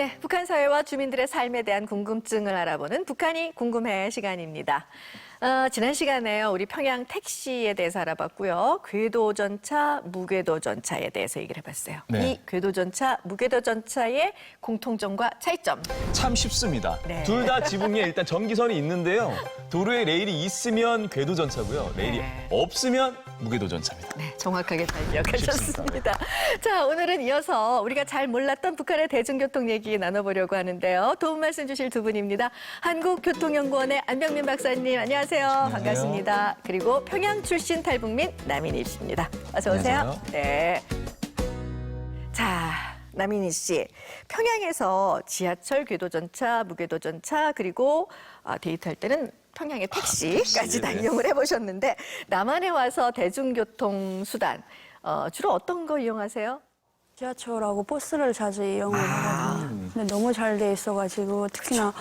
네, 북한 사회와 주민들의 삶에 대한 궁금증을 알아보는 북한이 궁금해 시간입니다. 지난 시간에요, 우리 평양 택시에 대해서 알아봤고요. 궤도 전차, 무궤도 전차에 대해서 얘기를 해봤어요. 네. 이 궤도 전차, 무궤도 전차의 공통점과 차이점. 참 쉽습니다. 네. 둘 다 지붕에 일단 전기선이 있는데요. 도로에 레일이 있으면 궤도 전차고요. 레일이 네. 없으면 무궤도 전차입니다. 네, 정확하게 잘 기억하셨습니다. 자, 오늘은 이어서 우리가 잘 몰랐던 북한의 대중교통 얘기 나눠보려고 하는데요. 도움 말씀 주실 두 분입니다. 한국교통연구원의 안병민 박사님, 안녕하세요. 반갑습니다. 그리고 평양 출신 탈북민 남인희 씨입니다. 어서 오세요. 안녕하세요. 네. 자, 남인희 씨, 평양에서 지하철, 궤도전차, 무궤도전차, 그리고 데이트할 때는 평양의 택시까지 다 네. 이용을 해보셨는데, 남한에 와서 대중교통 수단, 주로 어떤 거 이용하세요? 지하철하고 버스를 자주 이용을 하거든요. 근데 너무 잘 돼 있어가지고 특히나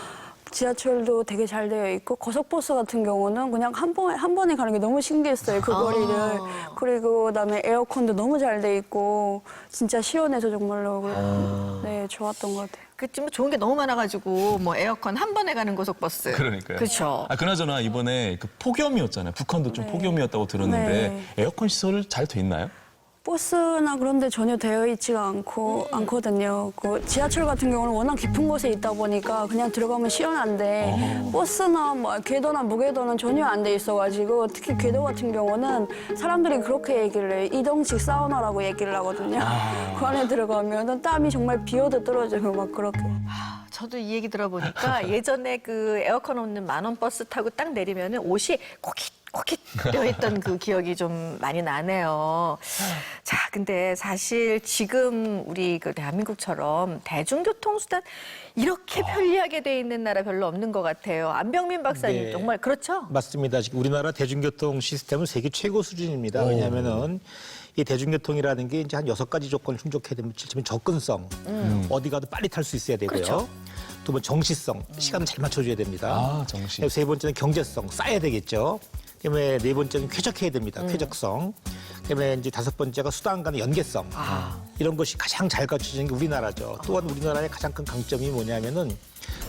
지하철도 되게 잘 되어 있고 고속버스 같은 경우는 그냥 한 번에 가는 게 너무 신기했어요, 그 거리를. 그리고 그다음에 에어컨도 너무 잘 돼 있고 진짜 시원해서 정말로 네, 좋았던 것 같아요. 그치, 뭐 좋은 게 너무 많아가지고, 뭐 에어컨 한 번에 가는 고속버스. 그러니까요. 그렇죠. 그나저나 이번에 그 폭염이었잖아요. 북한도 좀 네. 폭염이었다고 들었는데 네. 에어컨 시설 잘 돼 있나요? 버스나 그런 데 전혀 되어 있지가 않거든요. 그 지하철 같은 경우는 워낙 깊은 곳에 있다 보니까 그냥 들어가면 시원한데 버스나 뭐 궤도나 무궤도는 전혀 안 돼 있어가지고 특히 궤도 같은 경우는 사람들이 그렇게 얘기를 해요. 이동식 사우나라고 얘기를 하거든요. 그 안에 들어가면 땀이 정말 비오듯 떨어지고 막 그렇게. 저도 이 얘기 들어보니까 예전에 그 에어컨 없는 만원 버스 타고 딱 내리면은 옷이 코깃 껴있던 그 기억이 좀 많이 나네요. 자, 근데 사실 지금 우리 그 대한민국처럼 대중교통수단 이렇게 편리하게 돼 있는 나라 별로 없는 것 같아요. 안병민 박사님, 네. 정말 그렇죠? 맞습니다. 지금 우리나라 대중교통 시스템은 세계 최고 수준입니다. 왜냐하면은 이 대중교통이라는 게 이제 한 6가지 조건을 충족해야 되면 접근성, 어디 가도 빨리 탈 수 있어야 되고요. 그렇죠. 두 번 정시성, 시간을 잘 맞춰줘야 됩니다. 정시. 그리고 세 번째는 경제성, 쌓여야 되겠죠. 그다음에 네 번째는 쾌적해야 됩니다. 쾌적성. 그다음에 이제 다섯 번째가 수단 간의 연계성. 이런 것이 가장 잘 갖춰진 게 우리나라죠. 또한 우리나라의 가장 큰 강점이 뭐냐면은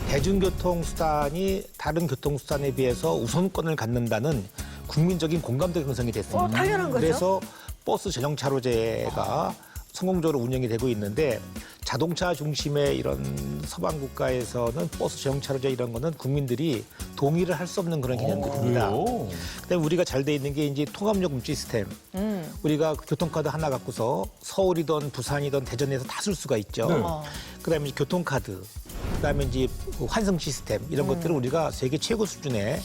대중교통 수단이 다른 교통수단에 비해서 우선권을 갖는다는 국민적인 공감대 형성이 됐습니다. 당연한 거죠. 그래서 버스 전용 차로제가 성공적으로 운영이 되고 있는데 자동차 중심의 이런 서방 국가에서는 버스 전용 차로제 이런 거는 국민들이 동의를 할 수 없는 그런 개념들입니다. 그래요? 그다음에 우리가 잘 돼 있는 게 이제 통합요금 시스템. 우리가 교통카드 하나 갖고서 서울이든 부산이든 대전에서 다 쓸 수가 있죠. 네. 그다음에 이제 교통카드. 그다음에 이제 환승 시스템 이런 것들을 우리가 세계 최고 수준의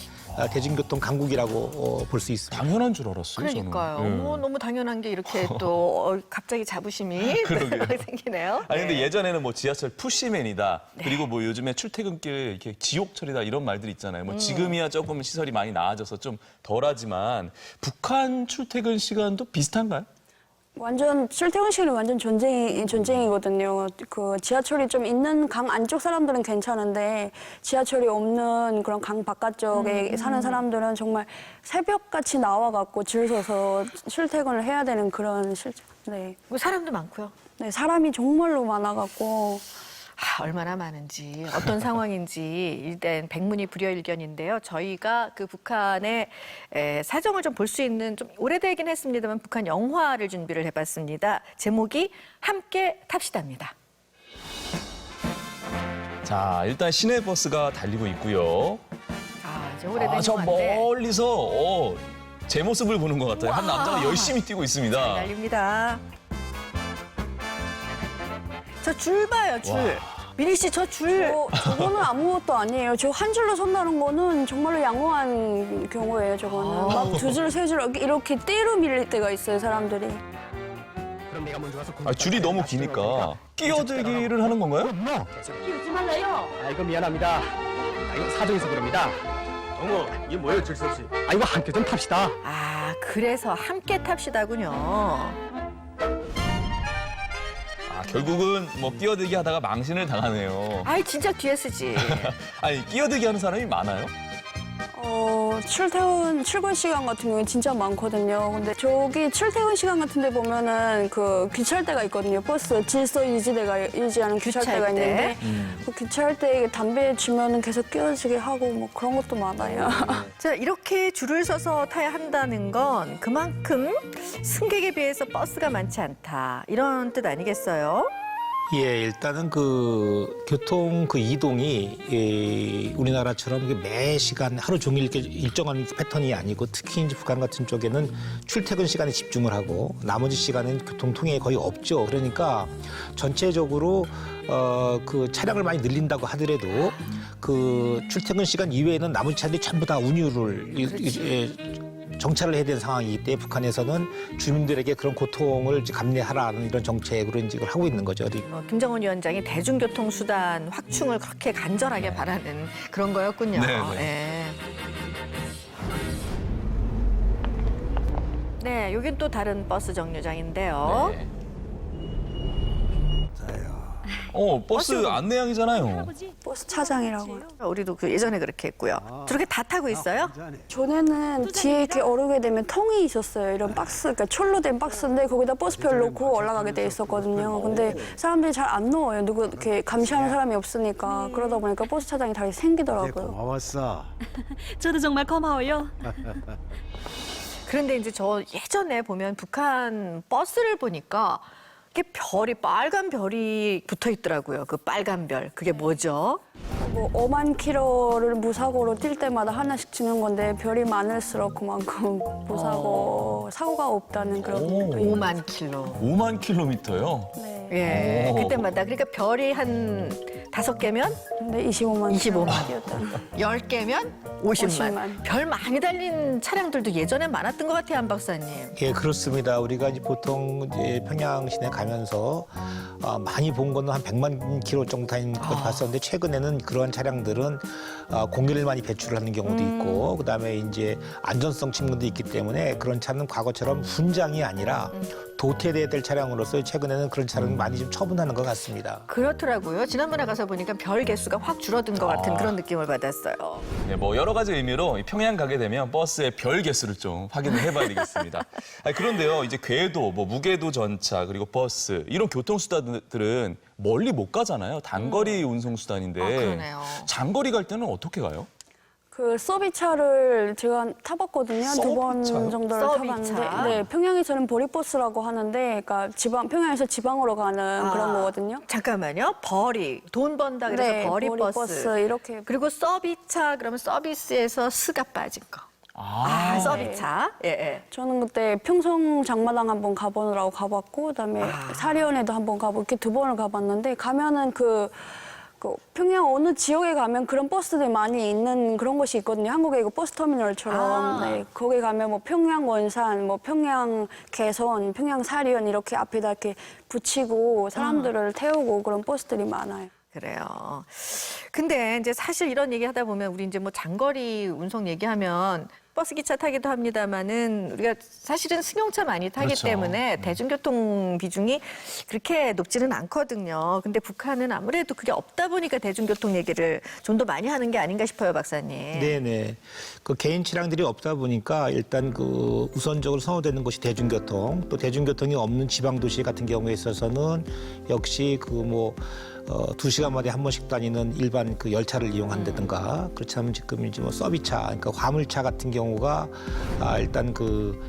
대중교통 강국이라고 볼 수 있습니다. 당연한 줄 알았어요. 그러니까요. 저는. 어머, 너무 당연한 게 이렇게 또 갑자기 자부심이 생기네요. 아니 근데 네. 예전에는 뭐 지하철 푸시맨이다. 그리고 뭐 요즘에 출퇴근길 이렇게 지옥철이다 이런 말들 있잖아요. 뭐 지금이야 조금 시설이 많이 나아져서 좀 덜하지만 북한 출퇴근 시간도 비슷한가요? 완전 출퇴근 시간이 완전 전쟁이거든요. 그 지하철이 좀 있는 강 안쪽 사람들은 괜찮은데 지하철이 없는 그런 강 바깥쪽에 사는 사람들은 정말 새벽같이 나와갖고 줄 서서 출퇴근을 해야 되는 그런 네. 뭐 사람도 많고요. 네, 사람이 정말로 많아갖고 얼마나 많은지, 어떤 상황인지 일단 백문이 불여일견인데요. 저희가 그 북한의 사정을 좀 볼 수 있는 좀 오래되긴 했습니다만 북한 영화를 준비를 해봤습니다. 제목이 함께 탑시다입니다. 자 일단 시내버스가 달리고 있고요. 이제 오래된 저 영화인데 멀리서 제 모습을 보는 것 같아요. 한 우와. 남자가 열심히 뛰고 있습니다. 달립니다. 저 줄 봐요, 줄. 미리 씨, 저 줄. 저거는 아무것도 아니에요. 저 한 줄로 선다는 거는 정말로 양호한 경우예요, 저거는. 막 두 줄, 세 줄 이렇게 떼로 밀릴 때가 있어요, 사람들이. 줄이 너무 기니까 끼어들기를 하는 건가요? 끼우지 말라요. 아이고 미안합니다. 이거 사정해서 그럽니다. 어머, 이게 뭐예요, 질수 없이? 이거 함께 좀 탑시다. 그래서 함께 탑시다군요. 결국은 뭐 끼어들기 하다가 망신을 당하네요. 진짜 뒤에 쓰지. 아니 끼어들기 하는 사람이 많아요? 출근 시간 같은 경우에 진짜 많거든요. 근데 저기 출퇴근 시간 같은 데 보면은 그 귀찰대가 있거든요. 버스 질서 유지하는 귀찰대가 귀찰대. 있는데 그 귀찰대에 담배 주면은 계속 끼어지게 하고 뭐 그런 것도 많아요. 자, 이렇게 줄을 서서 타야 한다는 건 그만큼 승객에 비해서 버스가 많지 않다. 이런 뜻 아니겠어요? 예, 일단은 그 교통 그 이동이 우리나라처럼 이게 매 시간 하루 종일 이렇게 일정한 패턴이 아니고 특히 이제 북한 같은 쪽에는 출퇴근 시간에 집중을 하고 나머지 시간은 교통 통행이 거의 없죠. 그러니까 전체적으로 그 차량을 많이 늘린다고 하더라도 그 출퇴근 시간 이외에는 나머지 차들이 전부 다 운유를 정차를 해야 되는 상황이기 때문에 북한에서는 주민들에게 그런 고통을 이제 감내하라는 이런 정책으로 이제 이걸 하고 있는 거죠. 김정은 위원장이 대중교통수단 확충을 그렇게 간절하게 바라는 그런 거였군요. 네, 네. 네, 여긴 또 다른 버스 정류장인데요. 네. 버스 안내양이잖아요. 버스 차장이라고요. 우리도 그 예전에 그렇게 했고요. 저렇게 다 타고 있어요? 전에는 뒤에 이렇게 오르게 되면 통이 있었어요. 이런 박스, 그러니까 철로 된 박스인데 거기다 버스표를 놓고 올라가게 돼 있었거든요. 근데 사람들이 잘 안 넣어요. 누구 이렇게 감시하는 사람이 없으니까. 그러다 보니까 버스 차장이 다시 생기더라고요. 고마웠어. 저도 정말 고마워요. 그런데 이제 저 예전에 보면 북한 버스를 보니까 이렇게 별이 빨간 별이 붙어 있더라고요. 그 빨간 별. 그게 뭐죠? 뭐 5만 킬로를 무사고로 뛸 때마다 하나씩 주는 건데 별이 많을수록 그만큼 사고가 없다는 그런 것도 있고. 5만 킬로. 5만 킬로미터요? 네. 예. 오. 그때마다 그러니까 별이 한 5개면 근데 25만 25만. 뛰었다. 10개면 50만. 50만. 별 많이 달린 차량들도 예전에 많았던 것 같아요, 안 박사님. 예, 그렇습니다. 우리가 이제 보통 이제 평양 시내 가면서 많이 본 거는 한 100만 킬로 정도 다닌 것 봤었는데 최근에는 그러한 차량들은 공기를 많이 배출하는 경우도 있고 그다음에 이제 안전성 측면도 있기 때문에 그런 차는 과거처럼 훈장이 아니라 도태돼야 될 차량으로서 최근에는 그런 차량을 많이 좀 처분하는 것 같습니다. 그렇더라고요. 지난번에 가서 보니까 별 개수가 확 줄어든 것 같은 그런 느낌을 받았어요. 네, 뭐 여러 가지 의미로 평양 가게 되면 버스의 별 개수를 좀 확인을 해봐야 되겠습니다. 그런데요, 이제 궤도, 뭐 무궤도 전차 그리고 버스 이런 교통수단들은 멀리 못 가잖아요. 단거리 운송수단인데 그러네요. 장거리 갈 때는 어떻게 가요? 그 서비차를 제가 타봤거든요. 두 번 서비차요? 정도를 서비차? 타봤는데, 네, 평양에서는 보리버스라고 하는데, 그러니까 평양에서 지방으로 가는 그런 거거든요. 잠깐만요. 벌이 돈 번다 그래서 네, 버리버스. 보리버스 이렇게. 그리고 서비차 그러면 서비스에서 스가 빠진 거. 서비차. 예, 예. 저는 그때 평성 장마당 한번 가보느라고 가봤고, 그다음에 사리온에도 한번 가보고 이렇게 두 번을 가봤는데 가면은 그 평양 어느 지역에 가면 그런 버스들이 많이 있는 그런 곳이 있거든요. 한국의 그 버스 터미널처럼. 네, 거기 가면 뭐 평양 원산, 뭐 평양 개선, 평양 사리온 이렇게 앞에다 이렇게 붙이고 사람들을 태우고 그런 버스들이 많아요. 그래요. 근데 이제 사실 이런 얘기 하다 보면 우리 이제 뭐 장거리 운송 얘기하면 버스 기차 타기도 합니다만은 우리가 사실은 승용차 많이 타기 그렇죠. 때문에 대중교통 비중이 그렇게 높지는 않거든요. 근데 북한은 아무래도 그게 없다 보니까 대중교통 얘기를 좀 더 많이 하는 게 아닌가 싶어요, 박사님. 네네. 그 개인 차량들이 없다 보니까 일단 그 우선적으로 선호되는 것이 대중교통, 또 대중교통이 없는 지방 도시 같은 경우에 있어서는 역시 그 뭐 2시간마다 한 번씩 다니는 일반 그 열차를 이용한다든가 그렇지 않으면 지금 이제 뭐 서비차, 그러니까 화물차 같은 경우가 일단 그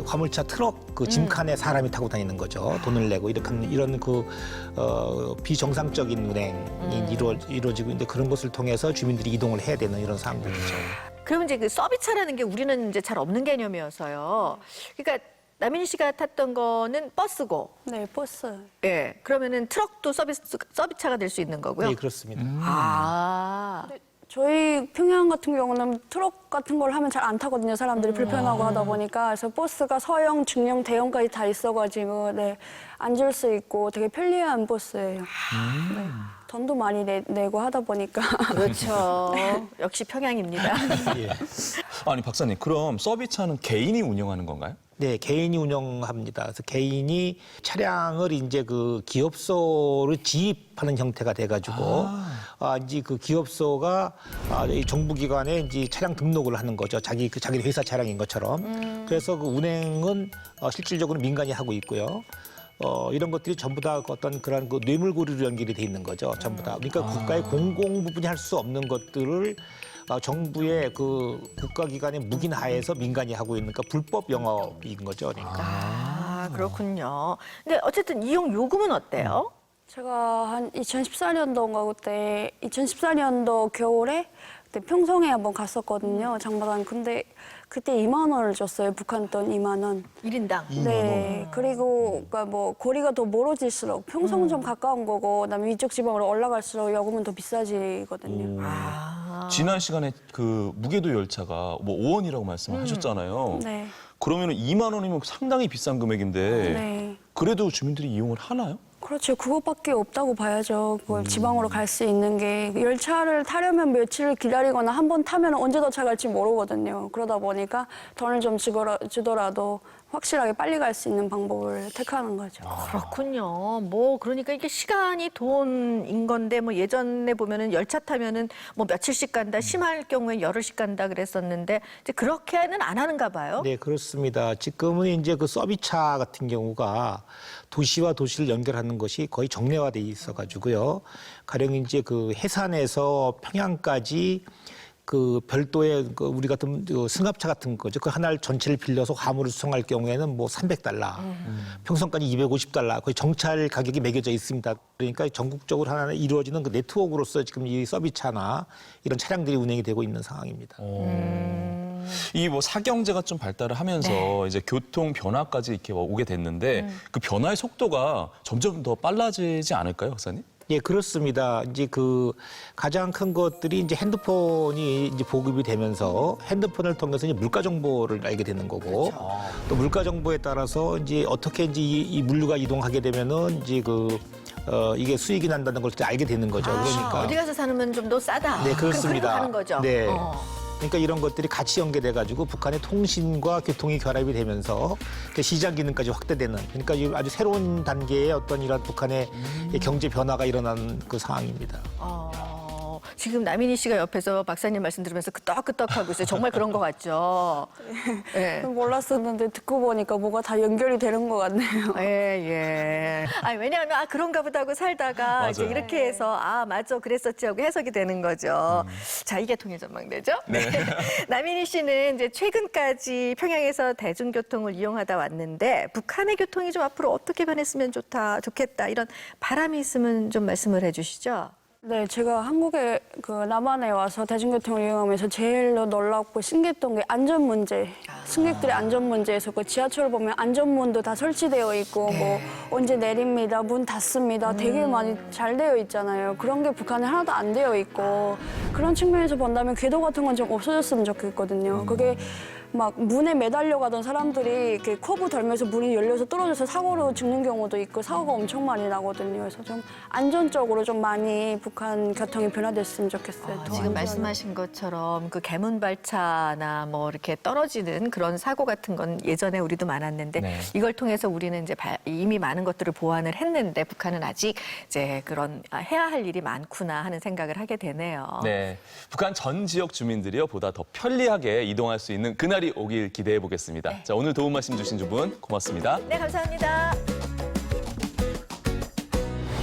화물차 트럭 그 짐칸에 사람이 타고 다니는 거죠. 돈을 내고 이렇게 하는 이런 그 비정상적인 운행이 이루어지고 있는데 그런 것을 통해서 주민들이 이동을 해야 되는 이런 상황들이죠. 그러면 이제 그 서비스차라는 게 우리는 이제 잘 없는 개념이어서요. 그러니까 남인 씨가 탔던 거는 버스고, 네, 버스. 예, 그러면은 트럭도 서비스차가 될 수 있는 거고요. 네, 그렇습니다. 저희 평양 같은 경우는 트럭 같은 걸 하면 잘 안 타거든요. 사람들이 불편하고 하다 보니까. 그래서 버스가 서형, 중형, 대형까지 다 있어가지고 네, 앉을 수 있고 되게 편리한 버스예요. 네, 돈도 많이 내고 하다 보니까. 그렇죠. 역시 평양입니다. 예. 아니 박사님, 그럼 서비스차는 개인이 운영하는 건가요? 네, 개인이 운영합니다. 그래서 개인이 차량을 이제 그 기업소를 지입하는 형태가 돼가지고 이제 그 기업소가 이 정부기관에 이제 차량 등록을 하는 거죠. 자기 회사 차량인 것처럼. 그래서 그 운행은 실질적으로 민간이 하고 있고요. 이런 것들이 전부 다 어떤 그런 그 뇌물고리로 연결이 돼 있는 거죠. 전부 다. 그러니까 국가의 공공 부분이 할 수 없는 것들을 정부의 그 국가기관의 묵인하에서 민간이 하고 있는, 그러니까 불법 영업인 거죠. 그러니까. 그렇군요. 근데 어쨌든 이용 요금은 어때요? 제가 한 2014년도인가 그때 2014년도 겨울에 그때 평성에 한번 갔었거든요. 장바단. 근데 그때 2만 원을 줬어요. 북한 돈 2만 원. 1인당. 네. 그리고 그러니까 뭐 거리가 더 멀어질수록 평성은 좀 가까운 거고 그다음에 위쪽 지방으로 올라갈수록 요금은 더 비싸지거든요. 지난 시간에 그 무게도 열차가 뭐 5원이라고 말씀하셨잖아요. 네. 그러면 2만 원이면 상당히 비싼 금액인데 네. 그래도 주민들이 이용을 하나요? 그렇죠. 그것밖에 없다고 봐야죠. 그걸 지방으로 갈 수 있는 게 열차를 타려면 며칠 기다리거나 한 번 타면 언제 도착할지 모르거든요. 그러다 보니까 돈을 좀 주더라도 확실하게 빨리 갈 수 있는 방법을 택하는 거죠. 그렇군요. 뭐 그러니까 이게 시간이 돈인 건데 뭐 예전에 보면은 열차 타면은 뭐 며칠씩 간다, 심할 경우에 열흘씩 간다 그랬었는데 이제 그렇게는 안 하는가 봐요. 네, 그렇습니다. 지금은 이제 그 서비스차 같은 경우가 도시와 도시를 연결하는 것이 거의 정례화돼 있어가지고요. 가령 이제 그 해산에서 평양까지 그 별도의 그 우리 같은 그 승합차 같은 거죠. 그 하나를 전체를 빌려서 화물을 수송할 경우에는 뭐 $300, 평성까지 $250, 거의 정찰 가격이 매겨져 있습니다. 그러니까 전국적으로 하나 이루어지는 그 네트워크로서 지금 이 서비스차나 이런 차량들이 운행이 되고 있는 상황입니다. 이 뭐 사경제가 좀 발달을 하면서 이제 교통 변화까지 이렇게 오게 됐는데 그 변화의 속도가 점점 더 빨라지지 않을까요, 박사님? 예, 그렇습니다. 이제 그 가장 큰 것들이 이제 핸드폰이 이제 보급이 되면서 핸드폰을 통해서 이제 물가 정보를 알게 되는 거고 또 물가 정보에 따라서 이제 어떻게 이제 이 물류가 이동하게 되면은 이제 이게 수익이 난다는 걸 알게 되는 거죠. 그러니까 어디 가서 사면 좀 더 싸다. 네, 그럼 그렇습니다. 그래도 가는 거죠. 네. 그러니까 이런 것들이 같이 연계돼가지고 북한의 통신과 교통이 결합이 되면서 시장 기능까지 확대되는, 그러니까 이 아주 새로운 단계의 어떤 이런 북한의 경제 변화가 일어난 그 상황입니다. 지금 나민희 씨가 옆에서 박사님 말씀 들으면서 끄떡끄떡하고 있어요. 정말 그런 것 같죠? 예. 몰랐었는데 듣고 보니까 뭐가 다 연결이 되는 것 같네요. 예. 아니, 왜냐하면 그런가 보다 하고 살다가 이제 맞아요. 이렇게 해서 맞아 그랬었지 하고 해석이 되는 거죠. 자, 이게 통일 전망대죠? 네. 나민희 씨는 이제 최근까지 평양에서 대중교통을 이용하다 왔는데 북한의 교통이 좀 앞으로 어떻게 변했으면 좋겠다 이런 바람이 있으면 좀 말씀을 해주시죠. 네, 제가 한국에 그 남한에 와서 대중교통을 이용하면서 제일 놀랍고 신기했던 게 안전 문제. 승객들의 안전 문제에서 그 지하철 보면 안전문도 다 설치되어 있고 뭐 언제 내립니다, 문 닫습니다. 되게 많이 잘 되어 있잖아요. 그런 게 북한에 하나도 안 되어 있고 그런 측면에서 본다면 궤도 같은 건 좀 없어졌으면 좋겠거든요. 그게 막 문에 매달려 가던 사람들이 이렇게 커브 돌면서 문이 열려서 떨어져서 사고로 죽는 경우도 있고 사고가 엄청 많이 나거든요. 그래서 좀 안전적으로 좀 많이 북한 교통이 변화됐으면 좋겠어요. 더 지금 안전하게. 말씀하신 것처럼 그 개문발차나 뭐 이렇게 떨어지는 그런 사고 같은 건 예전에 우리도 많았는데 네. 이걸 통해서 우리는 이제 이미 많은 것들을 보완을 했는데 북한은 아직 이제 그런 해야 할 일이 많구나 하는 생각을 하게 되네요. 네, 북한 전 지역 주민들이요 보다 더 편리하게 이동할 수 있는 그날이 오길 기대해 보겠습니다. 자, 오늘 도움 말씀 주신 두 분 고맙습니다. 네, 감사합니다.